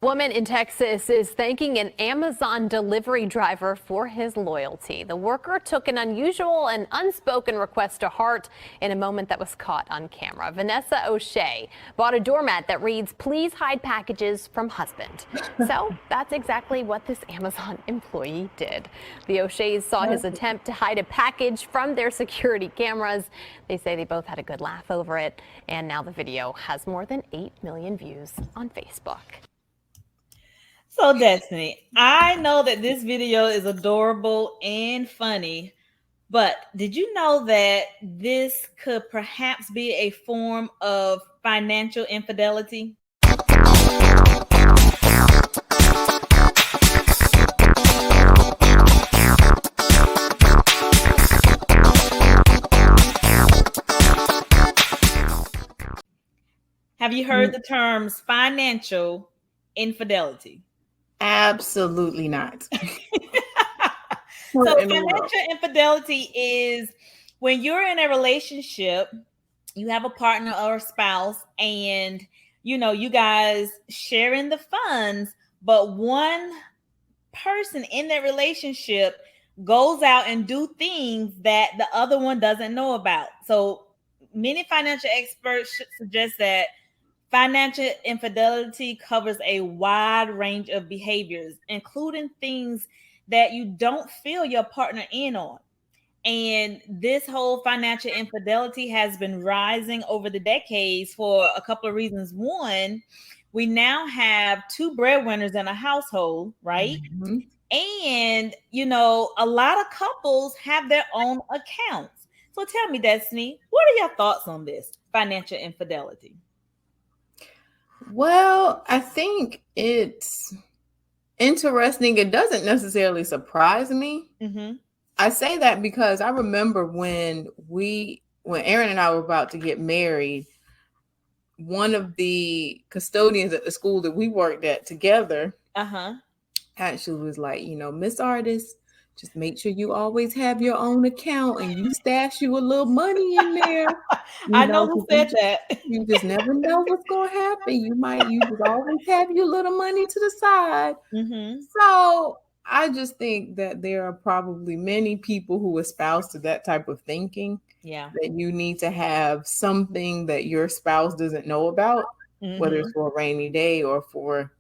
Woman in Texas is thanking an Amazon delivery driver for his loyalty. The worker took an unusual and unspoken request to heart in a moment that was caught on camera. Vanessa O'Shea bought a doormat that reads, "Please hide packages from husband." So that's exactly what this Amazon employee did. The O'Sheas saw his attempt to hide a package from their security cameras. They say they both had a good laugh over it. And now the video has more than 8 million views on Facebook. So, Destiny, I know that this video is adorable and funny, but did you know that this could perhaps be a form of financial infidelity? Have you heard the terms financial infidelity? Absolutely not. So financial infidelity is when you're in a relationship, you have a partner or a spouse, and you guys sharing the funds, but one person in that relationship goes out and do things that the other one doesn't know about. So many financial experts suggest that financial infidelity covers a wide range of behaviors, including things that you don't feel your partner in on. And this whole financial infidelity has been rising over the decades for a couple of reasons. One, we now have two breadwinners in a household, right? Mm-hmm. And, a lot of couples have their own accounts. So tell me, Destiny, what are your thoughts on this financial infidelity? Well, I think it's interesting. It doesn't necessarily surprise me. Mm-hmm. I say that because I remember when Aaron and I were about to get married, one of the custodians at the school that we worked at together actually was like, Miss Artist, just make sure you always have your own account and you stash you a little money in there. I know who said that. You just never know what's going to happen. You just always have your little money to the side. Mm-hmm. So I just think that there are probably many people who espouse to that type of thinking. Yeah. That you need to have something that your spouse doesn't know about, whether it's for a rainy day or for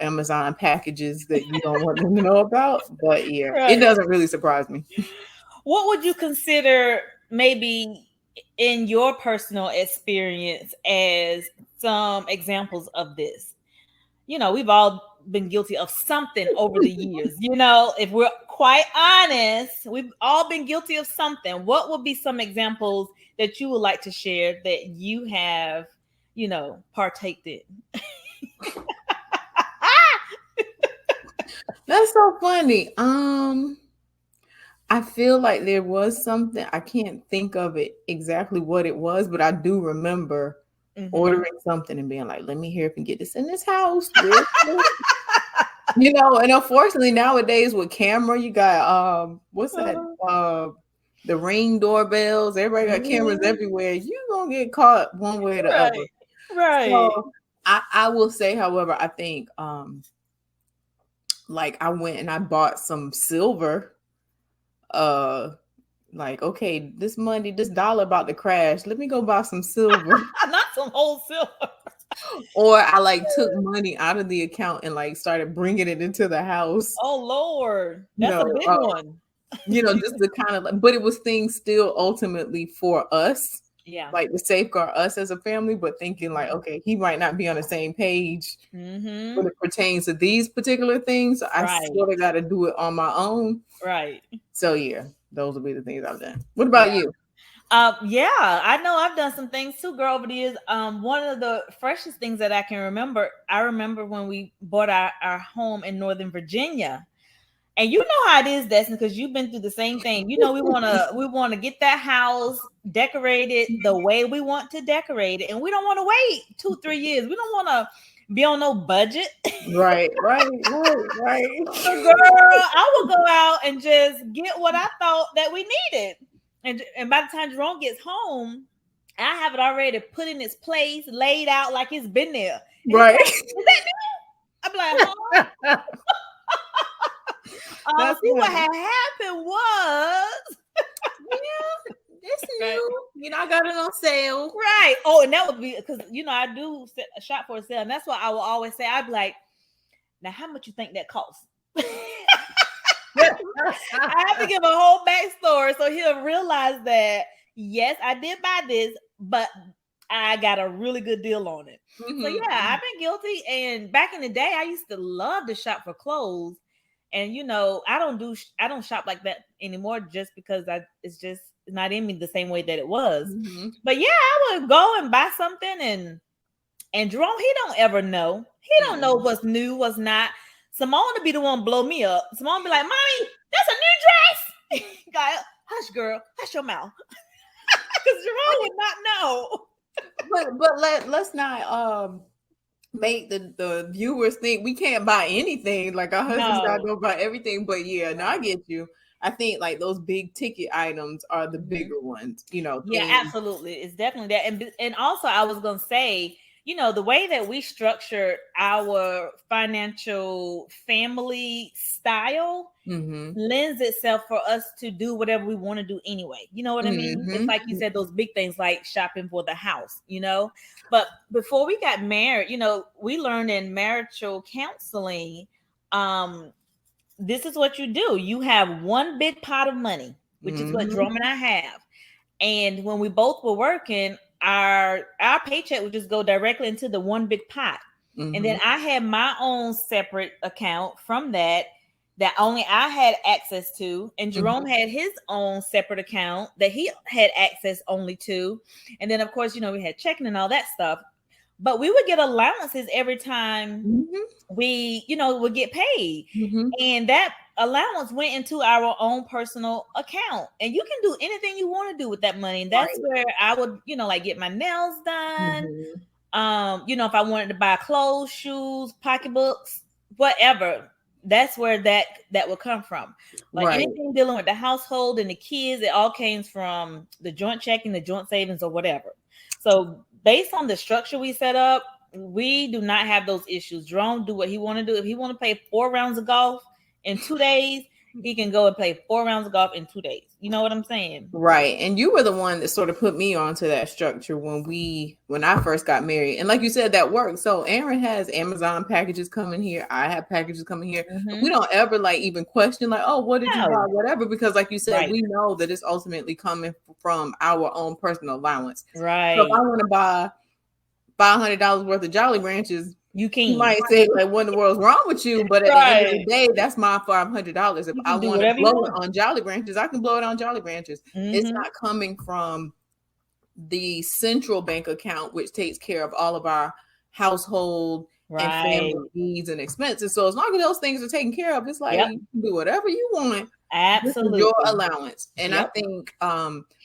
Amazon packages that you don't want them to know about. But yeah, right. It doesn't really surprise me. What would you consider maybe in your personal experience as some examples of this? We've all been guilty of something over the years. If we're quite honest, we've all been guilty of something. What would be some examples that you would like to share that you have, partaked in? That's so funny. I feel like there was something. I can't think of it exactly what it was, but I do remember ordering something and being like, "Let me hear if we can get this in this house." And unfortunately nowadays with camera, you got what's that? The Ring doorbells. Everybody got cameras everywhere. You gonna get caught one way or the other. Right. So I will say, however, I think like I went and I bought some silver. Like, okay, this dollar about to crash. Let me go buy some silver. Not some whole silver. Or I took money out of the account and started bringing it into the house. Oh Lord, that's a big one. Just the kind of, but it was things still ultimately for us. Yeah, to safeguard us as a family, but thinking okay, he might not be on the same page when it pertains to these particular things. So I sort of got to do it on my own. Right. So yeah, those will be the things I've done. What about you? Yeah, I know I've done some things too, girl, over the years. One of the freshest things that I can remember, I remember when we bought our home in Northern Virginia. And you know how it is, Destiny, because you've been through the same thing. We want to get that house decorated the way we want to decorate it, and we don't want to wait 2-3 years. We don't want to be on no budget. Right. So, girl, I will go out and just get what I thought that we needed, and by the time Jerome gets home, I have it already put in its place, laid out like it's been there. Right. Is that new? I'm like, huh? See, what had happened was, yeah, it's new. You know, I got it on sale. Right. Oh, and that would be because I do shop for a sale, and that's why I will always say, I'd be like, now, how much you think that costs? I have to give a whole backstory so he'll realize that yes, I did buy this, but I got a really good deal on it. Mm-hmm. So yeah, I've been guilty. And back in the day, I used to love to shop for clothes. And I don't shop like that anymore just because it's just not in me the same way that it was. Mm-hmm. But yeah, I would go and buy something, and Jerome, he don't ever know. He don't know what's new, what's not. Simone to be the one blow me up. Simone be like, "Mommy, that's a new dress." Guy, hush, girl, hush your mouth, because Jerome would not know. But let's not make the viewers think we can't buy anything. Like our husbands gotta go buy everything. But yeah, no, I get you. I think like those big ticket items are the bigger ones. Yeah, absolutely. It's definitely that. And also, I was gonna say, the way that we structure our financial family style lends itself for us to do whatever we want to do anyway. You know what I mean? It's like you said, those big things like shopping for the house, But before we got married, we learned in marital counseling, this is what you do. You have one big pot of money, which is what Jerome and I have. And when we both were working, our paycheck would just go directly into the one big pot. And then I had my own separate account from that only I had access to. And Jerome had his own separate account that he had access only to. And then, of course, we had checking and all that stuff. But we would get allowances every time we, would get paid. And that allowance went into our own personal account. And you can do anything you want to do with that money. And that's where I would, like get my nails done. If I wanted to buy clothes, shoes, pocketbooks, whatever, that's where that would come from. Like anything dealing with the household and the kids, it all came from the joint checking, the joint savings, or whatever. So based on the structure we set up, we do not have those issues. Jerome do what he want to do. If he want to play 4 rounds of golf in 2 days, he can go and play 4 rounds of golf in 2 days. You know what I'm saying? Right. And you were the one that sort of put me onto that structure when I first got married. And like you said, that worked. So Aaron has Amazon packages coming here. I have packages coming here. We don't ever like even question like, oh, what did you buy? Whatever. Because like you said, we know that it's ultimately coming from our own personal allowance. Right. So if I want to buy $500 worth of Jolly Ranchers, you might say like, what in the world's wrong with you? But at the end of the day, that's my $500. If I want to blow it on Jolly Ranchers, I can blow it on Jolly Ranchers. It's not coming from the central bank account, which takes care of all of our household and family needs and expenses. So as long as those things are taken care of, it's like you can do whatever you want. Absolutely. Your allowance. And I think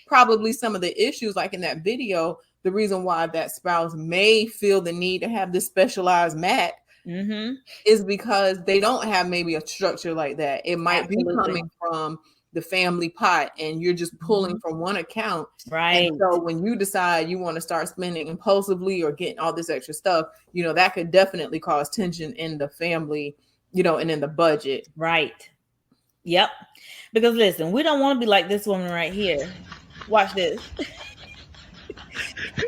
probably some of the issues, like in that video, the reason why that spouse may feel the need to have this specialized mat is because they don't have maybe a structure like that. It might be coming from the family pot and you're just pulling from one account. Right. And so when you decide you want to start spending impulsively or getting all this extra stuff, that could definitely cause tension in the family, and in the budget. Right. Yep. Because listen, we don't want to be like this woman right here. Watch this.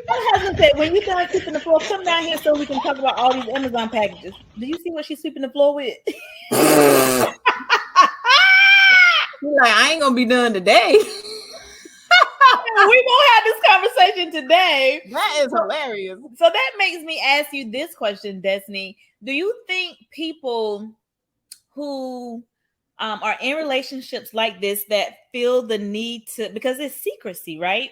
My husband said, when you're done sweeping the floor, come down here so we can talk about all these Amazon packages. Do you see what she's sweeping the floor with? You're like, I ain't gonna be done today. We won't have this conversation today. That is hilarious. So that makes me ask you this question, Destiny. Do you think people who are in relationships like this that feel the need to, because it's secrecy, right?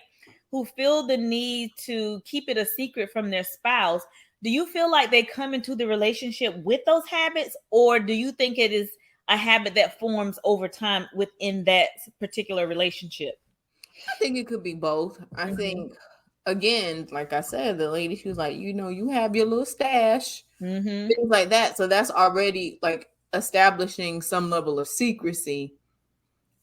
Who feel the need to keep it a secret from their spouse, do you feel like they come into the relationship with those habits, or do you think it is a habit that forms over time within that particular relationship? I think it could be both. I think, again, like I said, the lady, she was like, you have your little stash, things like that. So that's already like establishing some level of secrecy,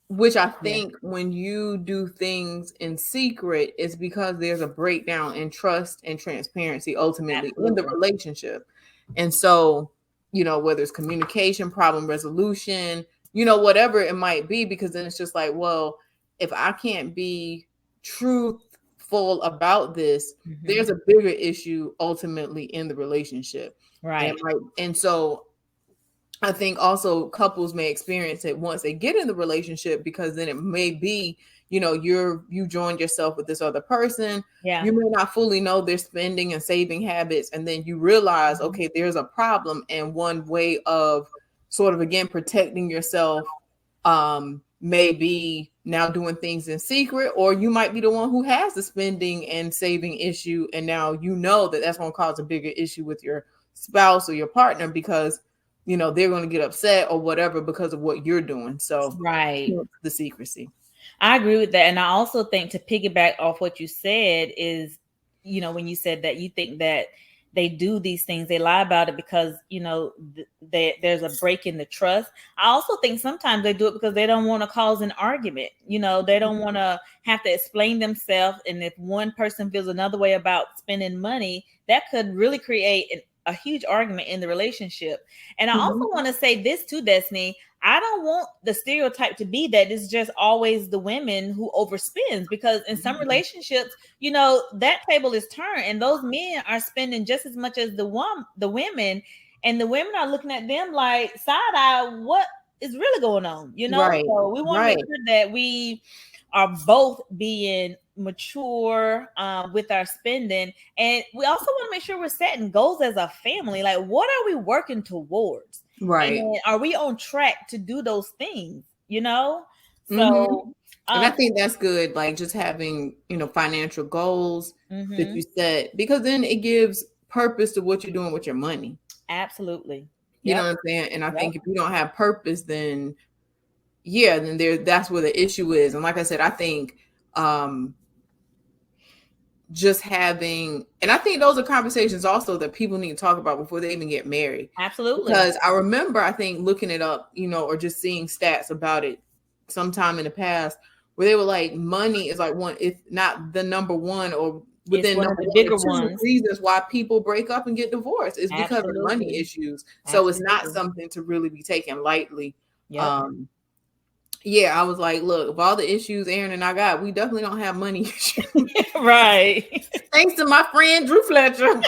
which I think when you do things in secret, it's because there's a breakdown in trust and transparency ultimately in the relationship. And so whether it's communication, problem resolution, whatever it might be, because then it's just like, well, if I can't be truthful about this, there's a bigger issue ultimately in the relationship. Right. And so I think also couples may experience it once they get in the relationship, because then it may be, you joined yourself with this other person. Yeah. You may not fully know their spending and saving habits. And then you realize, okay, there's a problem. And one way of sort of, again, protecting yourself may be now doing things in secret, or you might be the one who has the spending and saving issue. And now that's going to cause a bigger issue with your spouse or your partner, because they're going to get upset or whatever because of what you're doing. So right, the secrecy. I agree with that. And I also think, to piggyback off what you said, is, when you said that you think that they do these things, they lie about it because, there's a break in the trust. I also think sometimes they do it because they don't want to cause an argument. They don't want to have to explain themselves. And if one person feels another way about spending money, that could really create a huge argument in the relationship. And I also want to say this too, Destiny. I don't want the stereotype to be that it's just always the women who overspends, because in some relationships, that table is turned and those men are spending just as much as the women, and the women are looking at them like side eye, what is really going on? Right. So we want to make sure that we are both being mature with our spending, and we also want to make sure we're setting goals as a family. Like, what are we working towards? Right. And are we on track to do those things? So, and I think that's good. Like, just having, financial goals that you set, because then it gives purpose to what you're doing with your money. Absolutely. You know what I'm saying? And I think if you don't have purpose, then that's where the issue is. And like I said, I think just having, and I think those are conversations also that people need to talk about before they even get married. Absolutely. Because I remember, I think, looking it up, or just seeing stats about it sometime in the past, where they were like, money is like one, if not the number one, or within one of the bigger ones, reasons why people break up and get divorced is because of money issues. So it's not something to really be taken lightly. I was like, look, of all the issues Aaron and I got, we definitely don't have money issues. Right. Thanks to my friend Drew Fletcher.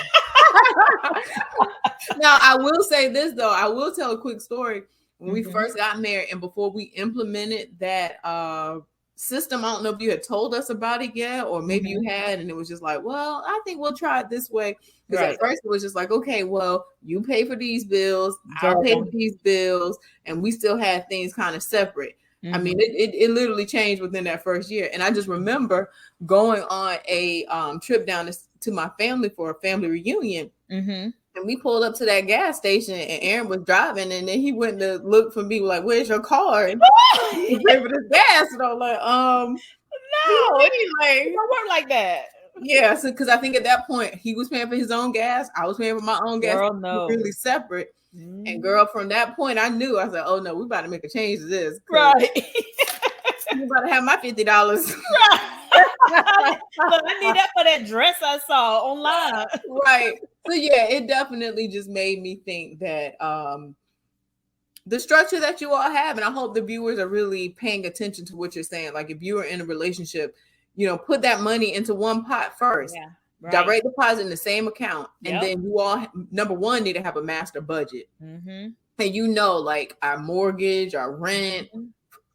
Now, I will say this, though. I will tell a quick story. When we first got married and before we implemented that system, I don't know if you had told us about it yet, or maybe you had, and it was just like, well, I think we'll try it this way. Because at first it was just like, okay, well, you pay for these bills, I'll pay for these bills, and we still had things kind of separate. I mean, it literally changed within that first year. And I just remember going on a trip down to my family for a family reunion. And we pulled up to that gas station and Aaron was driving. And then he went to look for me, like, where's your card? You pay for this gas. And I'm like, no, it don't work like that. Yeah, so because I think at that point he was paying for his own gas. I was paying for my own gas. Girl, no. Really separate. And girl, from that point, I knew. I was like, "Oh no, we about to make a change to this." Right. You about to have my $50. Right. Look, I need that for that dress I saw online. Right. So yeah, it definitely just made me think that the structure that you all have, and I hope the viewers are really paying attention to what you're saying. Like, if you are in a relationship, put that money into one pot first. Yeah. Right. Direct deposit in the same account, and then you all, number one, need to have a master budget. And like our mortgage, our rent,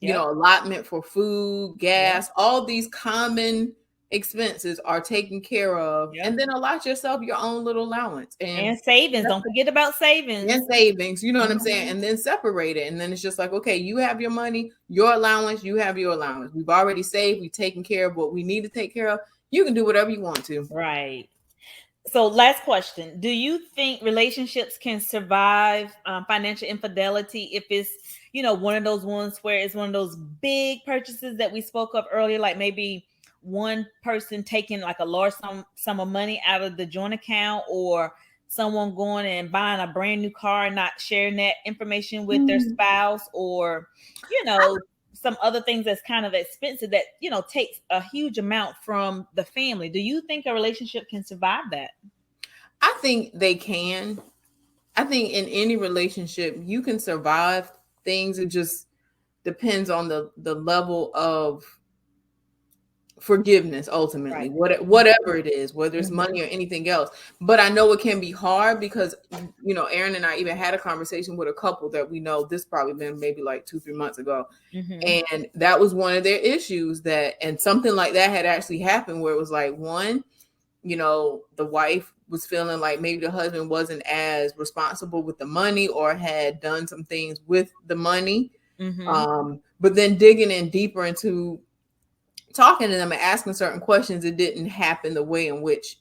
allotment for food, gas, all these common expenses are taken care of, and then allot yourself your own little allowance and savings. Don't forget about savings and savings. You know what I'm saying? And then separate it, and then it's just like, okay, you have your money, your allowance, you have your allowance. We've already saved. We've taken care of what we need to take care of. You can do whatever you want to. Right. So last question. Do you think relationships can survive financial infidelity if it's, one of those ones where it's one of those big purchases that we spoke of earlier, like maybe one person taking like a large sum of money out of the joint account, or someone going and buying a brand new car and not sharing that information with their spouse, or, some other things that's kind of expensive that, takes a huge amount from the family. Do you think a relationship can survive that? I think they can. I think in any relationship, you can survive things. It just depends on the level of forgiveness, ultimately, Right. whatever it is, whether it's Mhm. money or anything else. But I know it can be hard because, you know, Aaron and I even had a conversation with a couple that we know, this probably been maybe like 2-3 months ago. And that was one of their issues, that, and something like that had actually happened where it was like, one, you know, the wife was feeling like maybe the husband wasn't as responsible with the money or had done some things with the money. But then digging in deeper into talking to them and asking certain questions, it didn't happen the way in which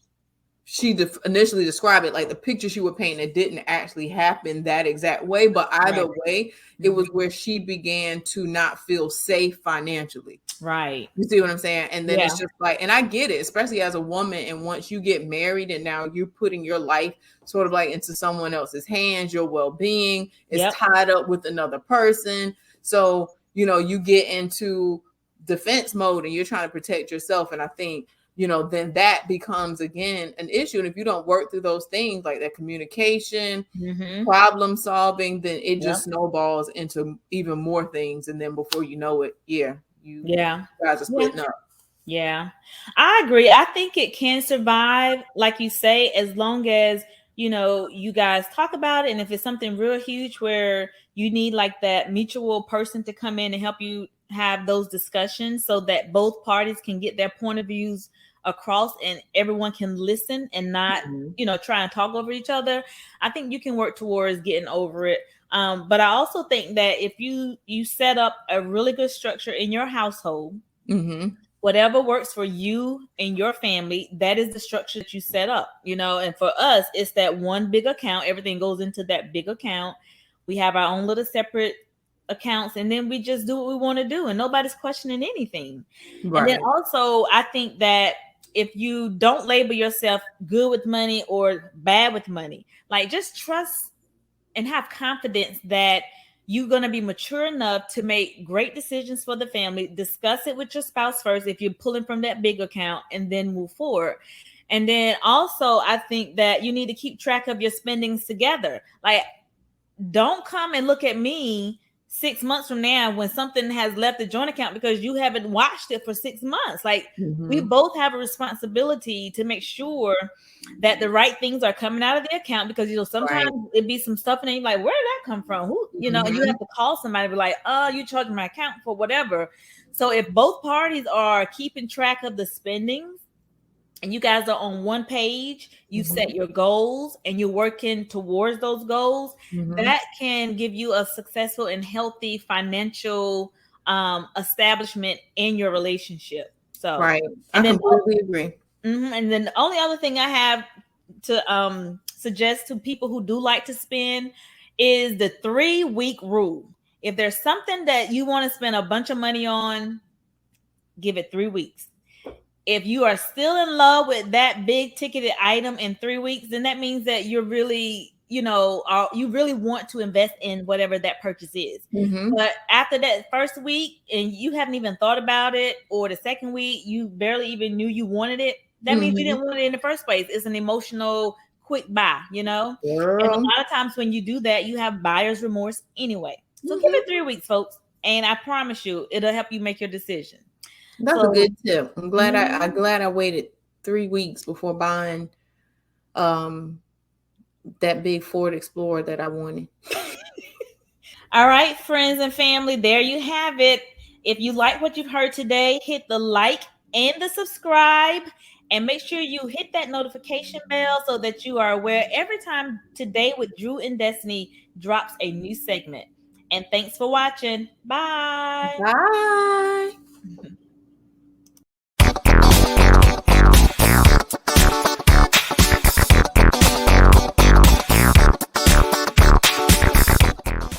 she initially described it. Like the picture she would paint, it didn't actually happen that exact way. But either way, it was where she began to not feel safe financially. Right. You see what I'm saying? And then it's just like, and I get it, especially as a woman. And once you get married and now you're putting your life sort of like into someone else's hands, your well-being is tied up with another person. So, you know, you get into defense mode and you're trying to protect yourself. And I think, you know, then that becomes again an issue. And if you don't work through those things like that communication, problem solving, then it just snowballs into even more things. And then before you know it, you guys are splitting up. Yeah, I agree. I think it can survive, like you say, as long as, you know, you guys talk about it. And if it's something real huge where you need like that mutual person to come in and help you have those discussions so that both parties can get their point of views across and everyone can listen and not, you know, try and talk over each other, I think you can work towards getting over it. But I also think that if you set up a really good structure in your household, whatever works for you and your family, that is the structure that you set up, you know. And for us, it's that one big account. Everything goes into that big account. We have our own little separate accounts, and then we just do what we want to do, and nobody's questioning anything. And then also, I think that if you don't label yourself good with money or bad with money, like just trust and have confidence that you're going to be mature enough to make great decisions for the family. Discuss it with your spouse first if you're pulling from that big account, and then move forward. And then also, I think that you need to keep track of your spendings together. Like, don't come and look at me 6 months from now when something has left the joint account because you haven't watched it for 6 months. Like, we both have a responsibility to make sure that the right things are coming out of the account, because, you know, sometimes it'd be some stuff and then you're like, where did that come from? Who, you know, and you have to call somebody and be like, oh, you charged my account for whatever. So if both parties are keeping track of the spendings and you guys are on one page, you set your goals and you're working towards those goals, that can give you a successful and healthy financial establishment in your relationship. So, I completely agree. And then the only other thing I have to suggest to people who do like to spend is the 3-week rule. If there's something that you want to spend a bunch of money on, give it 3 weeks. If you are still in love with that big ticketed item in 3 weeks, then that means that you're really, you know, you really want to invest in whatever that purchase is. But after that first week and you haven't even thought about it, or the second week you barely even knew you wanted it, that means you didn't want it in the first place. It's an emotional quick buy, you know. And a lot of times when you do that, you have buyer's remorse anyway. So give it 3 weeks, folks, and I promise you it'll help you make your decision. That's a good tip. I'm glad I waited 3 weeks before buying that big Ford Explorer that I wanted. All right, friends and family, there you have it. If you like what you've heard today, hit the like and the subscribe, and make sure you hit that notification bell so that you are aware every time Today with Drew and Destiny drops a new segment. And thanks for watching. Bye. Bye.